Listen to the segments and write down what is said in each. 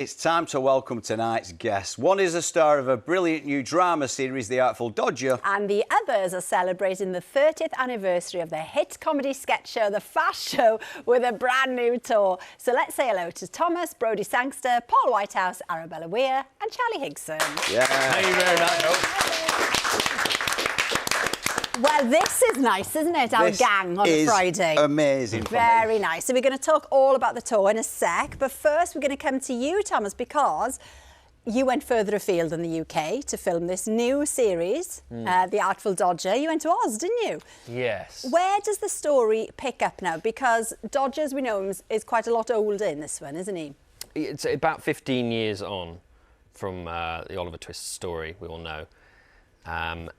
It's time to welcome tonight's guest. One is a star of a brilliant new drama series, The Artful Dodger. And the others are celebrating the 30th anniversary of their hit comedy sketch show, The Fast Show, with a brand new tour. So let's say hello to Thomas, Brodie-Sangster, Paul Whitehouse, Arabella Weir and Charlie Higson. Yeah. Thank you very much. Well, this is nice, isn't it? Our gang on a Friday. Amazing. Very nice. So we're going to talk all about the tour in a sec. But first, we're going to come to you, Thomas, because you went further afield in the UK to film this new series, The Artful Dodger. You went to Oz, didn't you? Yes. Where does the story pick up now? Because Dodger, as we know him, is quite a lot older in this one, isn't he? It's about 15 years on from the Oliver Twist story, we all know.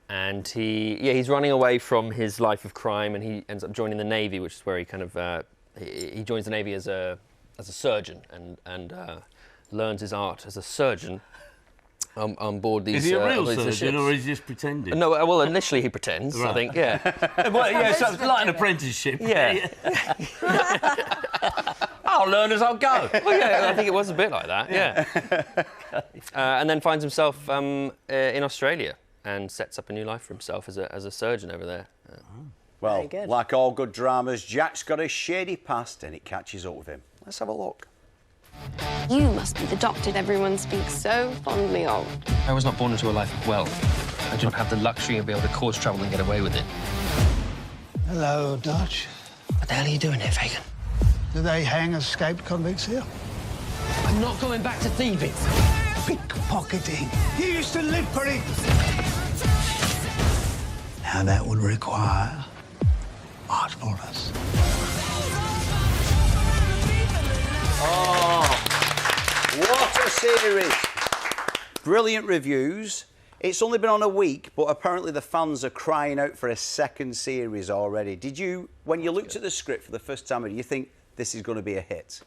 And he's running away from his life of crime, and he ends up joining the Navy, which is where he kind of he joins the Navy as a surgeon and learns his art as a surgeon on board these. Is he a real surgeon, ships. or is he just pretending? No, well, initially he pretends. Right. I think, yeah. Well, yeah, so it's like an apprenticeship. Yeah. I'll learn as I'll go. Well, yeah, I think it was a bit like that. Yeah. And then finds himself in Australia and sets up a new life for himself as a surgeon over there. Well, like all good dramas, Jack's got a shady past and it catches up with him. Let's have a look. You must be the doctor everyone speaks so fondly of. I was not born into a life of wealth. I do not have the luxury of being able to cause trouble and get away with it. Hello, Dodge. What the hell are you doing here, Fagin? Do they hang escaped convicts here? I'm not going back to thieving. Pickpocketing. You used to live for it. Now that would require artfulness. Oh, what a series. Brilliant reviews. It's only been on a week, but apparently the fans are crying out for a second series already. Did you, when you looked at the script for the first time, do you think this is going to be a hit?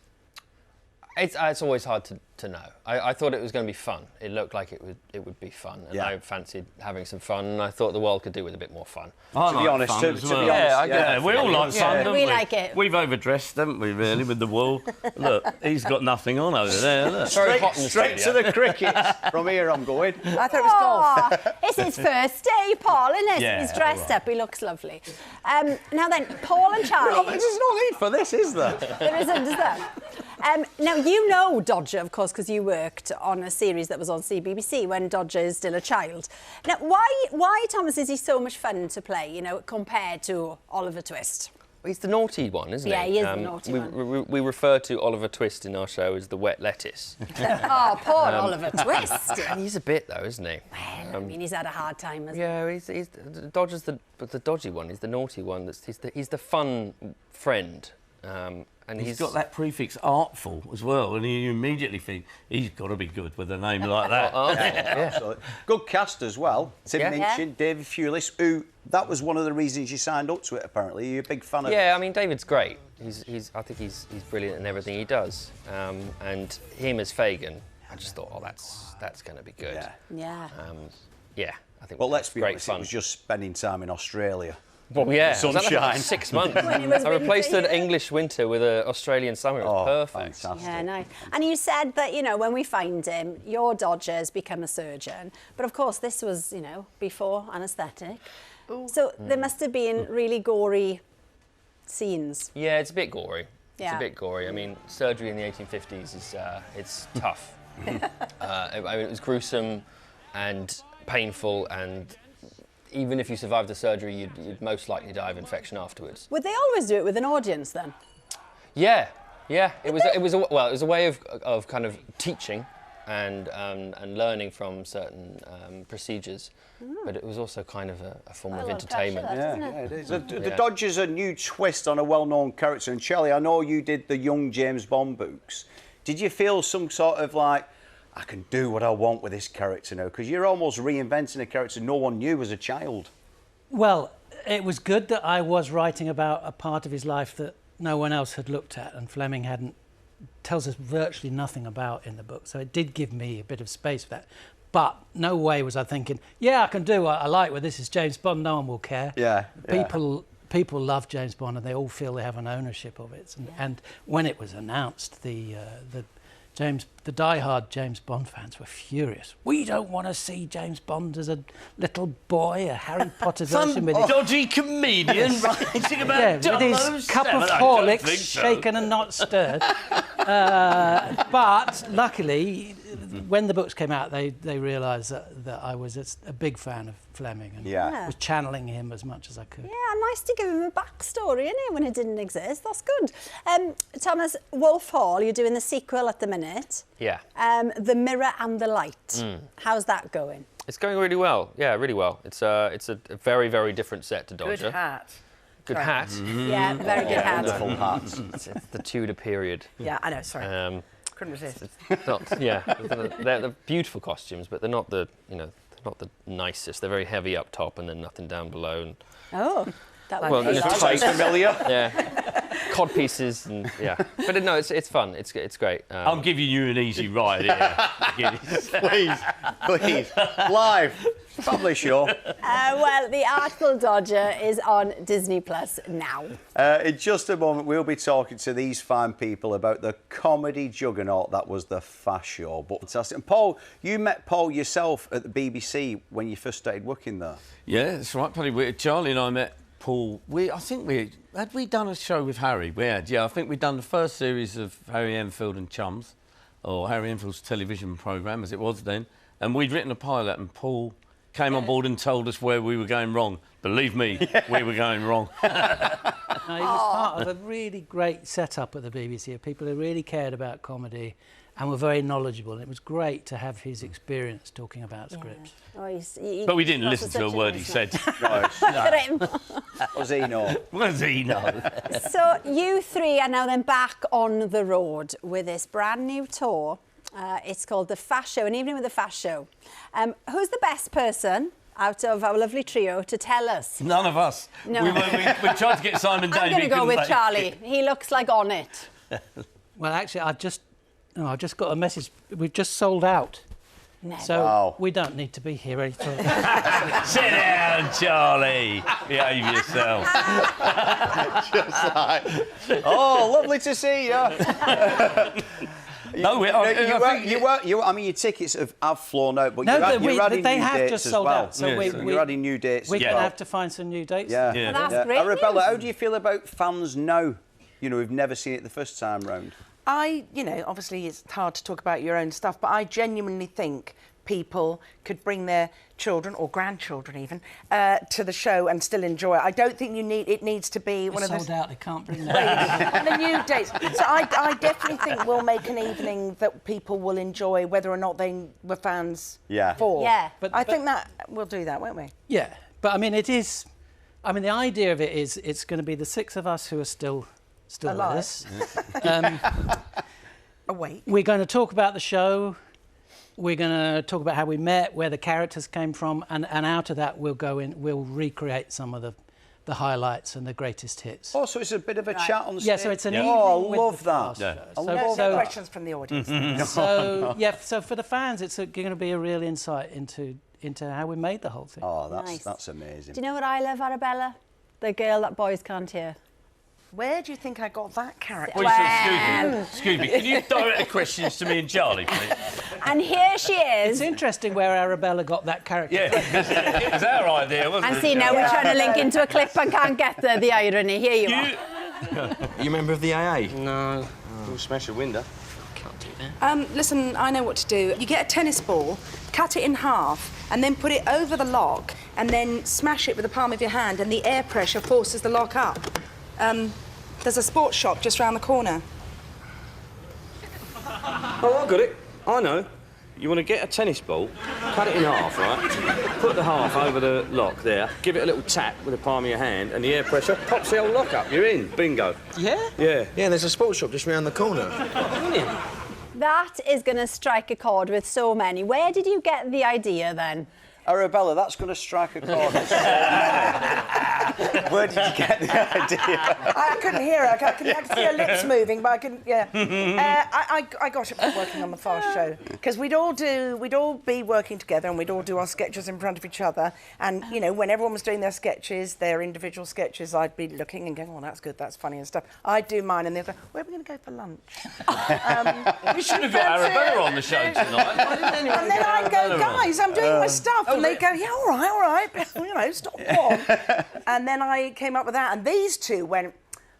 It's always hard to know. I thought it was going to be fun. It looked like it would be fun, and I fancied having some fun, and I thought the world could do with a bit more fun. To be honest, to be honest, yeah, we all like fun, don't we? We like it. We've overdressed, haven't we, really, with the wool? Look, he's got nothing on over there, look. Very hot in the Straight to studio. the crickets. From here I'm going. I thought it was golf. It's his first day, Paul, isn't it? Yeah, He's dressed up. He looks lovely. Now then, Paul and Charlie. No, there's no need for this, is there? There isn't, is there? Now, you know Dodger, of course, because you worked on a series that was on CBBC when Dodger is still a child. Now, why, Thomas, is he so much fun to play, you know, compared to Oliver Twist? He's the naughty one, isn't he? Yeah, he is the naughty one. We refer to Oliver Twist in our show as the wet lettuce. Oh, poor Oliver Twist. He's a bit, though, isn't he? Well, I mean, he's had a hard time, hasn't he? Yeah, he's Dodger's the dodgy one. He's the naughty one. He's the fun friend. And he's got that prefix artful as well, and you immediately think he's got to be good with a name like that. Absolutely. Good cast as well. Tim Minchin, David Thewlis, who that was one of the reasons you signed up to it. Apparently, you're a big fan of. Yeah, I mean David's great. I think he's brilliant in everything he does. And him as Fagin, I just thought, oh, that's going to be good. Yeah. Yeah, I think. Well, let's be great honest. fun. It was just spending time in Australia. Well, yeah, sunshine. Like 6 months. When it was I replaced winter, an English winter with an Australian summer. It was perfect. Fantastic. Yeah, nice. And you said that, you know, when we find him, your Dodger's become a surgeon. But of course, this was, you know, before anaesthetic. So there must have been really gory scenes. Yeah, it's a bit gory. Yeah. It's a bit gory. I mean, surgery in the 1850s is it's tough. I mean, it was gruesome and painful, and even if you survived the surgery, you'd most likely die of infection afterwards. Would they always do it with an audience then? Yeah. It was a way of kind of teaching and learning from certain procedures, but it was also kind of a form of entertainment. Pressure, It is. The Dodger's a new twist on a well-known character. And Charlie, I know you did the young James Bond books. Did you feel some sort of like, I can do what I want with this character now? Because you're almost reinventing a character no one knew as a child. Well, it was good that I was writing about a part of his life that no one else had looked at, and Fleming tells us virtually nothing about in the book. So it did give me a bit of space for that. But no way was I thinking, yeah, I can do what I like with this. Is James Bond, no one will care. Yeah. People love James Bond and they all feel they have an ownership of it. And when it was announced, the the die-hard James Bond fans were furious. We don't want to see James Bond as a little boy, a Harry Potter version with his dodgy comedian writing about with his cup of Horlicks shaken and not stirred. But luckily, when the books came out, they realised that I was a big fan of Fleming and was channeling him as much as I could. Yeah, nice to give him a backstory, isn't it, when it didn't exist? That's good. Thomas, Wolf Hall, you're doing the sequel at the minute. Yeah. The Mirror and the Light. How's that going? It's going really well. Yeah, really well. It's a very, very different set to Dodger. Good hat. Good hat. Yeah, very good hat. Wonderful hats. It's the Tudor period. Yeah, I know, sorry. Couldn't resist. They're beautiful costumes, but they're not the nicest. They're very heavy up top and then nothing down below. And Oh, that would well, be Sounds familiar. yeah, cod pieces and But no, it's fun. It's great. I'm giving you an easy ride here. Please, live, family show. well, The Artful Dodger is on Disney Plus now. In just a moment, we'll be talking to these fine people about the comedy juggernaut that was the Fast Show. But fantastic. And Paul, you met Paul yourself at the BBC when you first started working there. Yeah, that's right, Paddy. Charlie and I met Paul. I think we done a show with Harry. We had, I think we'd done the first series of Harry Enfield and Chums, or Harry Enfield's television programme, as it was then. And we'd written a pilot, and Paul came on board and told us where we were going wrong. Believe me, we were going wrong. No, he was part of a really great setup at the BBC of people who really cared about comedy and were very knowledgeable. And it was great to have his experience talking about scripts. Oh, But we didn't listen to a word he said. Was he know? Was he know? So you three are now then back on the road with this brand new tour. It's called The Fast Show, An Evening with the Fast Show. Who's the best person out of our lovely trio to tell us? None of us. No. We tried to get Simon Davey. I'm going to go with Charlie. He looks like on it. Well, actually, I've just got a message. We've just sold out. Never. So we don't need to be here at all. Sit down, Charlie. Behave yourself. Oh, lovely to see you. No, I mean, your tickets have flown out, but No, you're adding they new have dates just as sold well. out. So You're adding new dates we're as going to well. have to find some new dates. Yeah. Well, that's great Arabella, news. how do you feel about fans now, who've never seen it the first time round? Obviously it's hard to talk about your own stuff, but I genuinely think people could bring their children or grandchildren even to the show and still enjoy it. I don't think it needs to be one of those... sold out, they can't bring that. And the new dates. So I definitely think we'll make an evening that people will enjoy, whether or not they were fans for. Yeah. But I think that we'll do that, won't we? Yeah, but I mean, the idea of it is it's going to be the six of us who are still alive. with us. Awake. We're going to talk about the show. We're going to talk about how we met, where the characters came from, and out of that we'll recreate some of the highlights and the greatest hits. Oh, so it's a bit of a chat on stage. Yeah, so it's an evening Oh, I with love the that. cast. Yeah. No questions from the audience. So for the fans, it's going to be a real insight into how we made the whole thing. Oh, Nice. that's amazing. Do you know what I love, Arabella? The girl that boys can't hear. Where do you think I got that character? Excuse me. Can you direct the questions to me and Charlie, please? And here she is. It's interesting where Arabella got that character. Yeah, because it was our idea, wasn't And it? see, now we're trying to link into a clip and can't get the irony. Here you are. You a member of the AA? No. We'll smash a window. Can't do that. Listen, I know what to do. You get a tennis ball, cut it in half, and then put it over the lock, and then smash it with the palm of your hand, and the air pressure forces the lock up. There's a sports shop just round the corner. Oh, I got it. I know. You want to get a tennis ball, cut it in half, right? Put the half over the lock there, give it a little tap with the palm of your hand, and the air pressure pops the whole lock up. You're in. Bingo. Yeah? Yeah. Yeah, there's a sports shop just round the corner. That is going to strike a chord with so many. Where did you get the idea then? Arabella, that's going to strike a chord. Where did you get the idea? I couldn't hear her. I could see her lips moving, but I couldn't. Yeah. I got it from working on the Fast Show because we'd all be working together, and we'd all do our sketches in front of each other. And you know, when everyone was doing their sketches, their individual sketches, I'd be looking and going, "Oh, that's good, that's funny," and stuff. I'd do mine, and they'd go, "Where are we going to go for lunch?" We should have got Arabella on the show tonight. And then I'd go, "Guys, I'm doing my stuff," and they'd go, "Yeah, all right, you know, stop on." And then I came up with that, and these two went,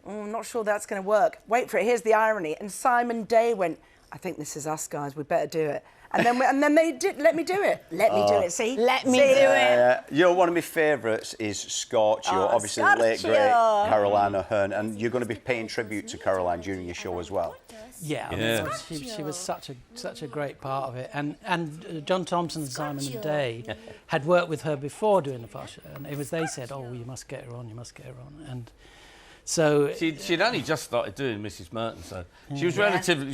"I'm not sure that's going to work. Wait for it. Here's the irony." And Simon Day went, "I think this is us, guys. We better do it." And then they did let me do it. Let me do it. See, let me do it. You know, one of my favourites is Scorchio, obviously the late great Caroline Aherne, and you're going to be paying tribute to Caroline during your show as well. Yeah, I mean, she was such a great part of it, and John Thompson and Simon Day had worked with her before doing the Fast Show, and it was they said, "Oh, you must get her on, you must get her on," and so she'd only just started doing Mrs. Merton, so she was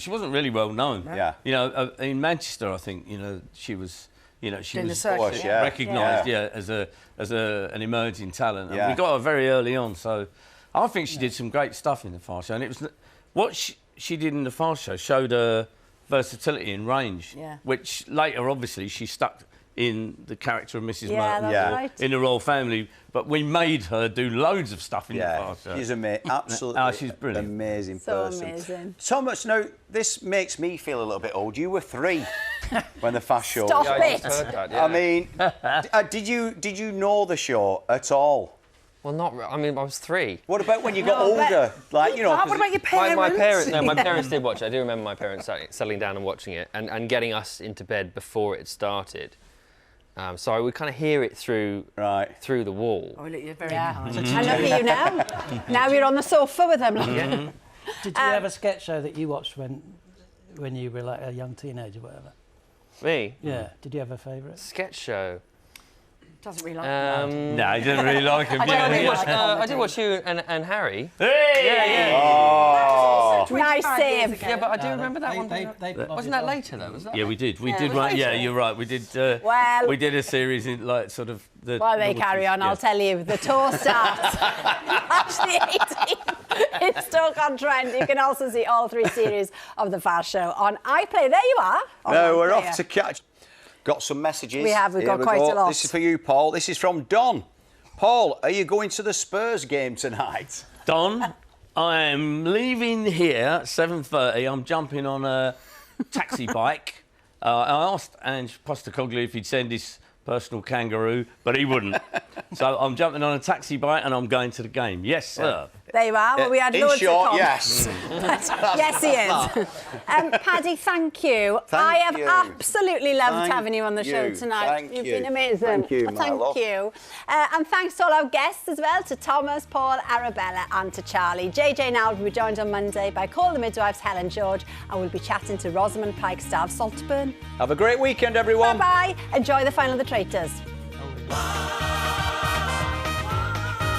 she wasn't really well known. Yeah, you know, in Manchester, I think she was recognised as an emerging talent, and we got her very early on. So I think she did some great stuff in the Fast Show, and it was what she did in the Fast Show showed her versatility and range, which later, obviously, she stuck in the character of Mrs. Merton right. in the royal family. But we made her do loads of stuff in the Fast Show. She's absolutely she's brilliant. Amazing so person. Amazing. Thomas, now, this makes me feel a little bit old. You were 3 when the Fast Show Stop was. it! I mean, did you know the show at all? Well, not. I mean, I was 3. What about when you got older? Like, you know. What about your parents? My parents did watch it. I do remember my parents settling down and watching it and getting us into bed before it started. So I would kind of hear it through the wall. Oh, look, you're very kind. I look at you now. Now you're on the sofa with them. Did you have a sketch show that you watched when you were like a young teenager, or whatever? Me? Yeah. Did you have a favourite sketch show? Doesn't really like him. No, he didn't really like him. I did watch you and Harry. Hey! Oh. Nice save. Yeah, but I do remember that one. Wasn't that later though? Was that? Yeah, we did. We did one. Yeah, you're right. We did. We did a series in like sort of the. While they carry on, I'll tell you, the tour starts March the 18th. It's Stoke-on-Trent. You can also see all 3 series of the Fast Show on iPlayer. There you are. No, we're off to catch. Got some messages. We've got quite a lot. This is for you, Paul. This is from Don. Paul, are you going to the Spurs game tonight? Don, I am leaving here at 7:30. I'm jumping on a taxi bike. I asked Ange Postecoglou if he'd send his personal kangaroo, but he wouldn't. So I'm jumping on a taxi bike and I'm going to the game. Yes, sir. There you are. Well, we had loads in short, of yes. Yes, he is. Paddy, thank you. I have absolutely loved having you on the show tonight. You've been amazing. Thank you, Thank you. And thanks to all our guests as well, to Thomas, Paul, Arabella and to Charlie. JJ now will be joined on Monday by Call the Midwives, Helen George, and we'll be chatting to Rosamund Pike-Star of Saltburn. Have a great weekend, everyone. Bye-bye. Enjoy the final of The Traitors.